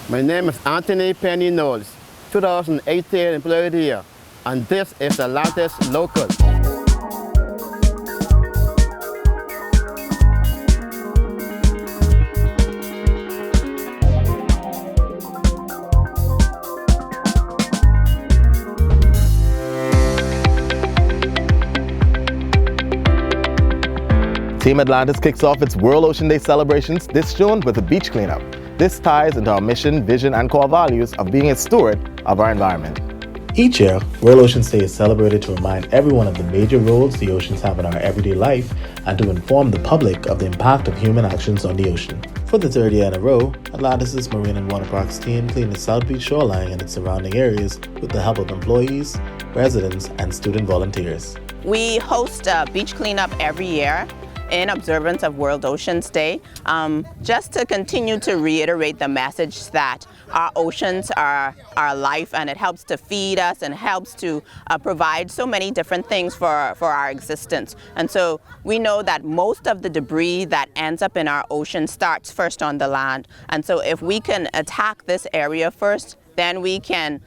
My name is Anthony Penny Knowles, 2018 Employee of the Year, and this is Atlantis Local. Team Atlantis kicks off its World Ocean Day celebrations this June with a beach cleanup. This ties into our mission, vision, and core values of being a steward of our environment. Each year, World Oceans Day is celebrated to remind everyone of the major roles the oceans have in our everyday life and to inform the public of the impact of human actions on the ocean. For the third year in a row, Atlantis' Marine and Water Parks team cleaned the South Beach shoreline and its surrounding areas with the help of employees, residents, and student volunteers. We host a beach cleanup every year in observance of World Oceans Day, just to continue to reiterate the message that our oceans are our life, and it helps to feed us and helps to provide so many different things for our existence. And so we know that most of the debris that ends up in our ocean starts first on the land. And so if we can attack this area first, then we can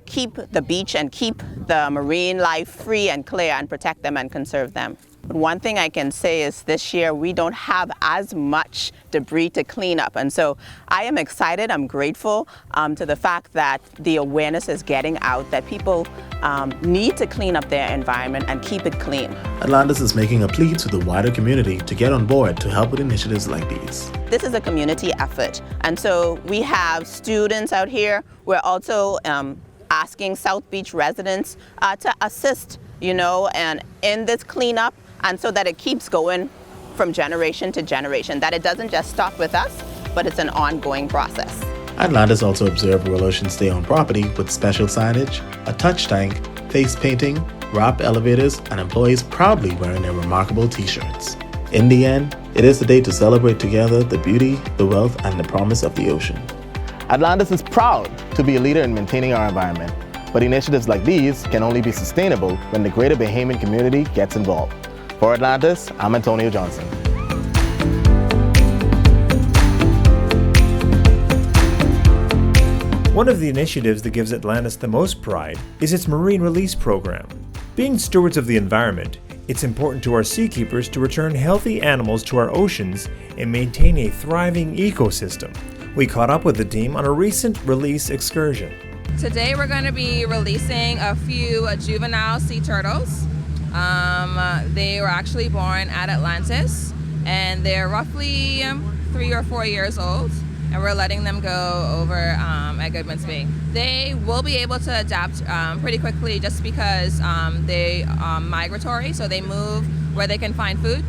keep the beach and keep the marine life free and clear and protect them and conserve them. But one thing I can say is this year we don't have as much debris to clean up. And so I am excited, I'm grateful to the fact that the awareness is getting out, that people need to clean up their environment and keep it clean. Atlantis is making a plea to the wider community to get on board to help with initiatives like these. This is a community effort. And so we have students out here. We're also asking South Beach residents to assist, and in this cleanup, and so that it keeps going from generation to generation, that it doesn't just stop with us, but it's an ongoing process. Atlantis also observed World Oceans Day on property with special signage, a touch tank, face painting, wrap elevators, and employees proudly wearing their remarkable t-shirts. In the end, it is the day to celebrate together the beauty, the wealth, and the promise of the ocean. Atlantis is proud to be a leader in maintaining our environment, but initiatives like these can only be sustainable when the greater Bahamian community gets involved. For Atlantis, I'm Antonio Johnson. One of the initiatives that gives Atlantis the most pride is its marine release program. Being stewards of the environment, it's important to our seakeepers to return healthy animals to our oceans and maintain a thriving ecosystem. We caught up with the team on a recent release excursion. Today we're going to be releasing a few juvenile sea turtles. They were actually born at Atlantis, and they're roughly 3 or 4 years old, and we're letting them go over at Goodman's Bay. They will be able to adapt pretty quickly just because they are migratory, so they move where they can find food.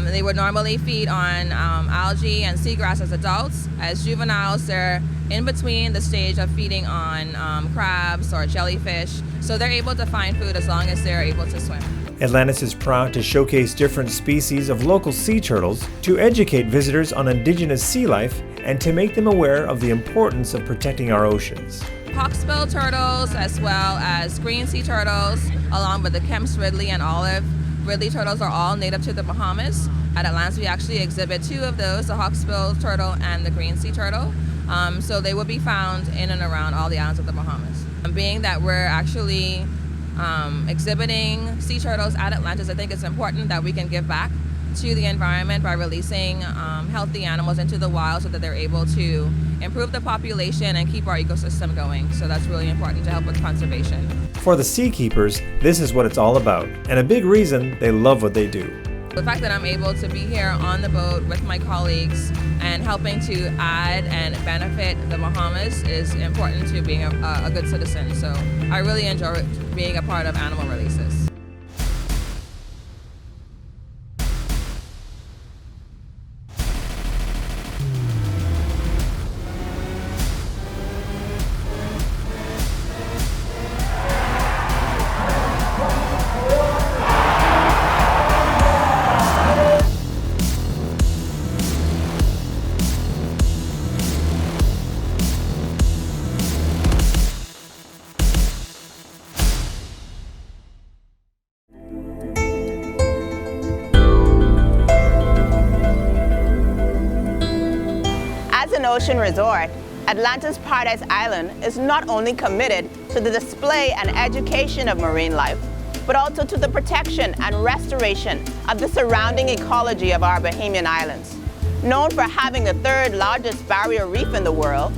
They would normally feed on algae and seagrass as adults. As juveniles, they're in between the stage of feeding on crabs or jellyfish, so they're able to find food as long as they're able to swim. Atlantis is proud to showcase different species of local sea turtles, to educate visitors on indigenous sea life, and to make them aware of the importance of protecting our oceans. Hawksbill turtles, as well as green sea turtles, along with the Kemp's Ridley and olive Ridley turtles, are all native to the Bahamas. At Atlantis, we actually exhibit 2 of those, the hawksbill turtle and the green sea turtle. So they will be found in and around all the islands of the Bahamas. Being that we're actually exhibiting sea turtles at Atlantis, I think it's important that we can give back to the environment by releasing healthy animals into the wild so that they're able to improve the population and keep our ecosystem going. So that's really important to help with conservation. For the seakeepers, this is what it's all about, and a big reason they love what they do. The fact that I'm able to be here on the boat with my colleagues and helping to add and benefit the Bahamas is important to being a good citizen. So I really enjoy being a part of animal releases. As an ocean resort, Atlantis Paradise Island is not only committed to the display and education of marine life, but also to the protection and restoration of the surrounding ecology of our Bahamian islands. Known for having the third largest barrier reef in the world,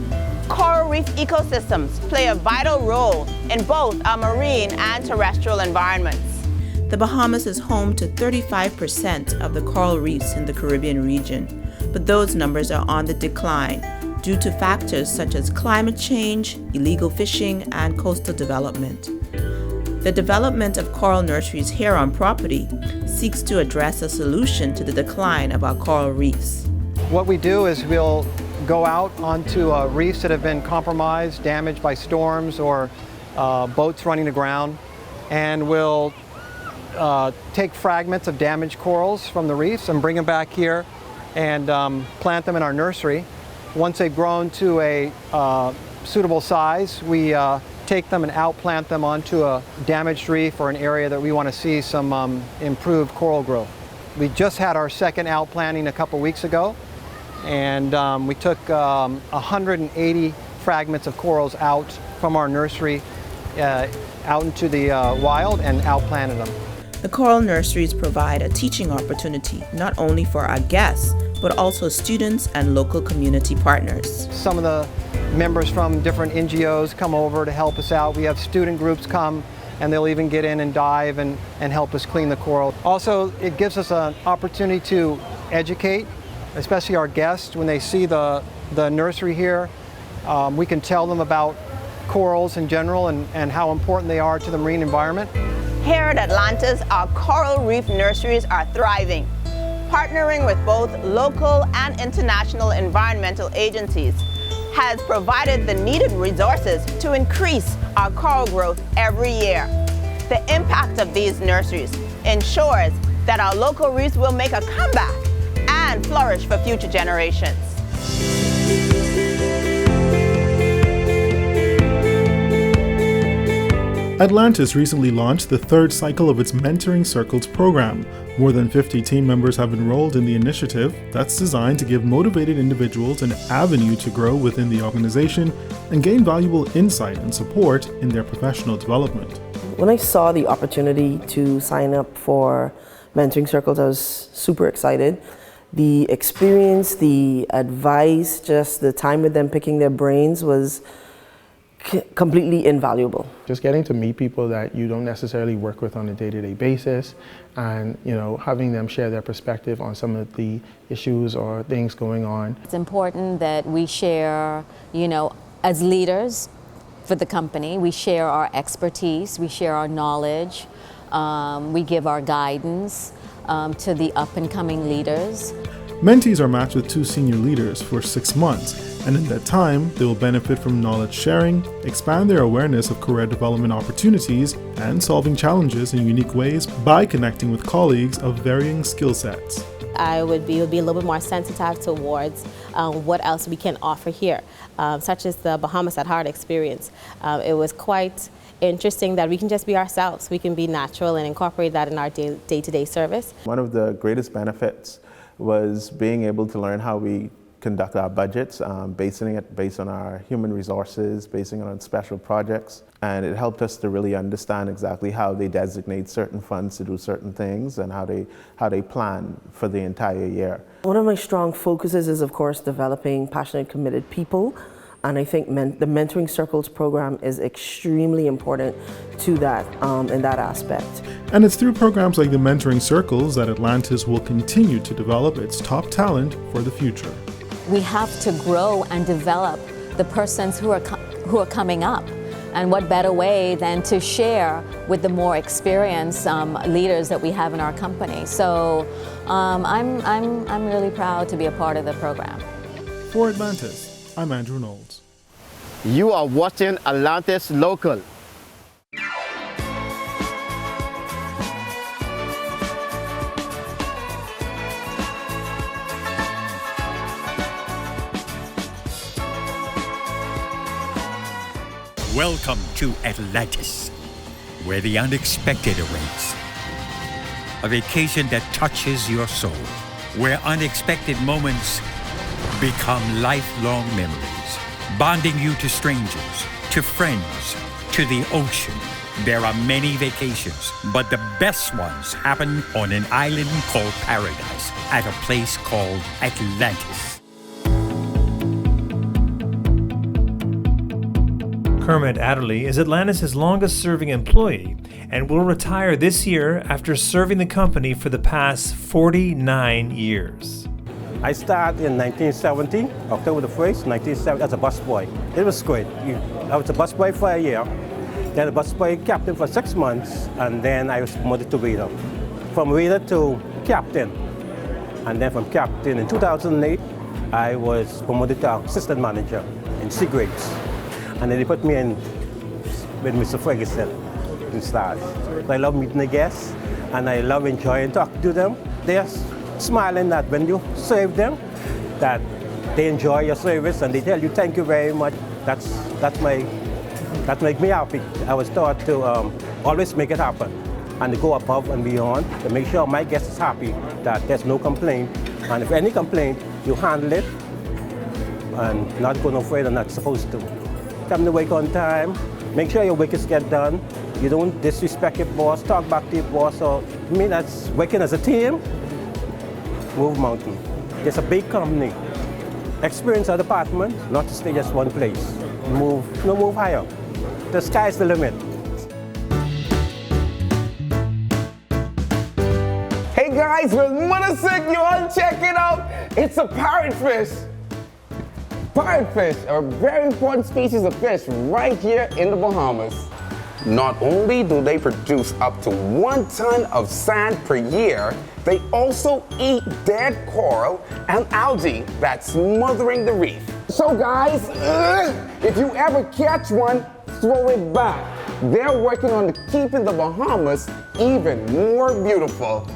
coral reef ecosystems play a vital role in both our marine and terrestrial environments. The Bahamas is home to 35% of the coral reefs in the Caribbean region, but those numbers are on the decline due to factors such as climate change, illegal fishing, and coastal development. The development of coral nurseries here on property seeks to address a solution to the decline of our coral reefs. What we do is we'll go out onto reefs that have been compromised, damaged by storms or boats running aground, and we'll take fragments of damaged corals from the reefs and bring them back here and plant them in our nursery. Once they've grown to a suitable size, we take them and outplant them onto a damaged reef or an area that we want to see some improved coral growth. We just had our second outplanting a couple weeks ago, and we took 180 fragments of corals out from our nursery out into the wild and outplanted them. The coral nurseries provide a teaching opportunity not only for our guests, but also students and local community partners. Some of the members from different NGOs come over to help us out. We have student groups come, and they'll even get in and dive and help us clean the coral. Also, it gives us an opportunity to educate, especially our guests. When they see the nursery here, we can tell them about corals in general and how important they are to the marine environment. Here at Atlantis, our coral reef nurseries are thriving. Partnering with both local and international environmental agencies has provided the needed resources to increase our coral growth every year. The impact of these nurseries ensures that our local reefs will make a comeback and flourish for future generations. Atlantis recently launched the third cycle of its Mentoring Circles program. More than 50 team members have enrolled in the initiative that's designed to give motivated individuals an avenue to grow within the organization and gain valuable insight and support in their professional development. When I saw the opportunity to sign up for Mentoring Circles, I was super excited. The experience, the advice, just the time with them picking their brains was completely invaluable. Just getting to meet people that you don't necessarily work with on a day-to-day basis, and having them share their perspective on some of the issues or things going on. It's important that we share, as leaders for the company, we share our expertise, we share our knowledge, we give our guidance to the up-and-coming leaders. Mentees are matched with 2 senior leaders for 6 months, and in that time, they will benefit from knowledge sharing, expand their awareness of career development opportunities, and solving challenges in unique ways by connecting with colleagues of varying skill sets. I would be a little bit more sensitive towards what else we can offer here, such as the Bahamas at Heart experience. It was quite interesting that we can just be ourselves. We can be natural and incorporate that in our day-to-day service. One of the greatest benefits was being able to learn how we conduct our budgets, basing it based on our human resources, basing it on special projects. And it helped us to really understand exactly how they designate certain funds to do certain things and how they plan for the entire year. One of my strong focuses is, of course, developing passionate, committed people. And I think the Mentoring Circles program is extremely important to that in that aspect. And it's through programs like the Mentoring Circles that Atlantis will continue to develop its top talent for the future. We have to grow and develop the persons who are coming up. And what better way than to share with the more experienced leaders that we have in our company. So I'm really proud to be a part of the program. For Atlantis, I'm Andrew Knowles. You are watching Atlantis Local. Welcome to Atlantis, where the unexpected awaits. A vacation that touches your soul, where unexpected moments become lifelong memories. bonding you to strangers, to friends, to the ocean. There are many vacations, but the best ones happen on an island called Paradise at a place called Atlantis. Kermit Adderley is Atlantis' longest-serving employee and will retire this year after serving the company for the past 49 years. I started in 1970, October the 1st, 1970, as a busboy. It was great. I was a busboy for a year, then a busboy captain for 6 months, and then I was promoted to waiter. From waiter to captain, and then from captain in 2008, I was promoted to assistant manager in C grades. And then they put me in with Mr. Ferguson in Stars. I love meeting the guests, and I love enjoying talking to them. They're smiling that when you serve them, that they enjoy your service and they tell you thank you very much. That makes me happy. I was taught to always make it happen and to go above and beyond to make sure my guest is happy, that there's no complaint. And if any complaint, you handle it and not go no further than not supposed to. Come to work on time, make sure your work is get done. You don't disrespect your boss, talk back to your boss. So, that's working as a team. Move mountain. It's a big company. Experience our department, not to stay just one place. Move higher. The sky's the limit. Hey guys, with Mother Sick, you all check it out. It's a parrotfish. Parrotfish are a very important species of fish right here in the Bahamas. Not only do they produce up to 1 ton of sand per year, they also eat dead coral and algae that's smothering the reef. So guys, if you ever catch one, throw it back. They're working on keeping the Bahamas even more beautiful.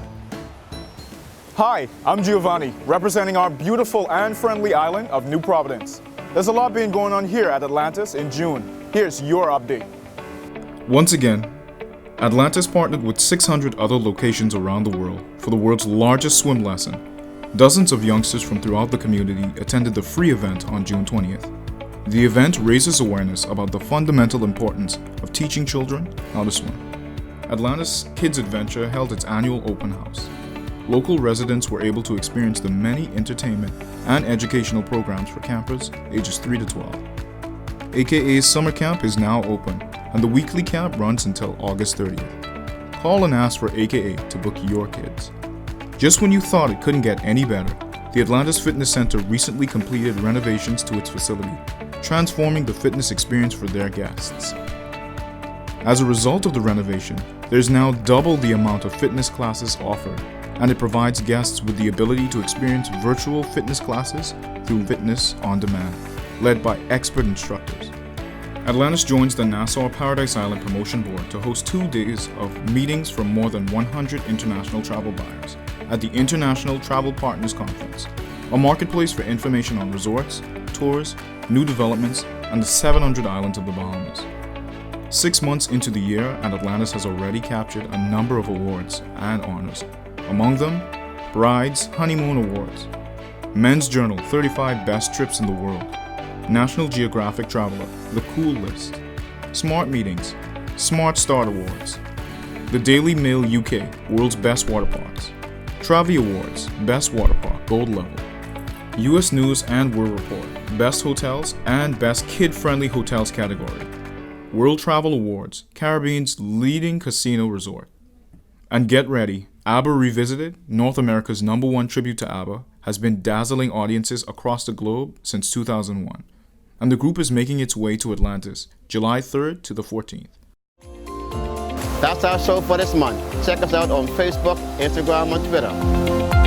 Hi, I'm Giovanni, representing our beautiful and friendly island of New Providence. There's a lot being going on here at Atlantis in June. Here's your update. Once again, Atlantis partnered with 600 other locations around the world for the world's largest swim lesson. Dozens of youngsters from throughout the community attended the free event on June 20th. The event raises awareness about the fundamental importance of teaching children how to swim. Atlantis Kids Adventure held its annual open house. Local residents were able to experience the many entertainment and educational programs for campers ages 3 to 12. AKA's summer camp is now open, and the weekly camp runs until August 30th. Call and ask for AKA to book your kids. Just when you thought it couldn't get any better, the Atlantis Fitness Center recently completed renovations to its facility, transforming the fitness experience for their guests. As a result of the renovation, there's now double the amount of fitness classes offered, and it provides guests with the ability to experience virtual fitness classes through Fitness on Demand, led by expert instructors. Atlantis joins the Nassau Paradise Island Promotion Board to host 2 days of meetings from more than 100 international travel buyers at the International Travel Partners Conference, a marketplace for information on resorts, tours, new developments, and the 700 islands of the Bahamas. 6 months into the year, and Atlantis has already captured a number of awards and honors. Among them, Bride's Honeymoon Awards, Men's Journal 35 Best Trips in the World, National Geographic Traveler, The Cool List, Smart Meetings, Smart Start Awards, the Daily Mail UK World's Best Water Parks, Travi Awards Best Water Park Gold Level, US News and World Report Best Hotels and Best Kid-Friendly Hotels category, World Travel Awards Caribbean's leading casino resort. And get ready, ABBA Revisited, North America's #1 tribute to ABBA, has been dazzling audiences across the globe since 2001. And the group is making its way to Atlantis, July 3rd to the 14th. That's our show for this month. Check us out on Facebook, Instagram, and Twitter.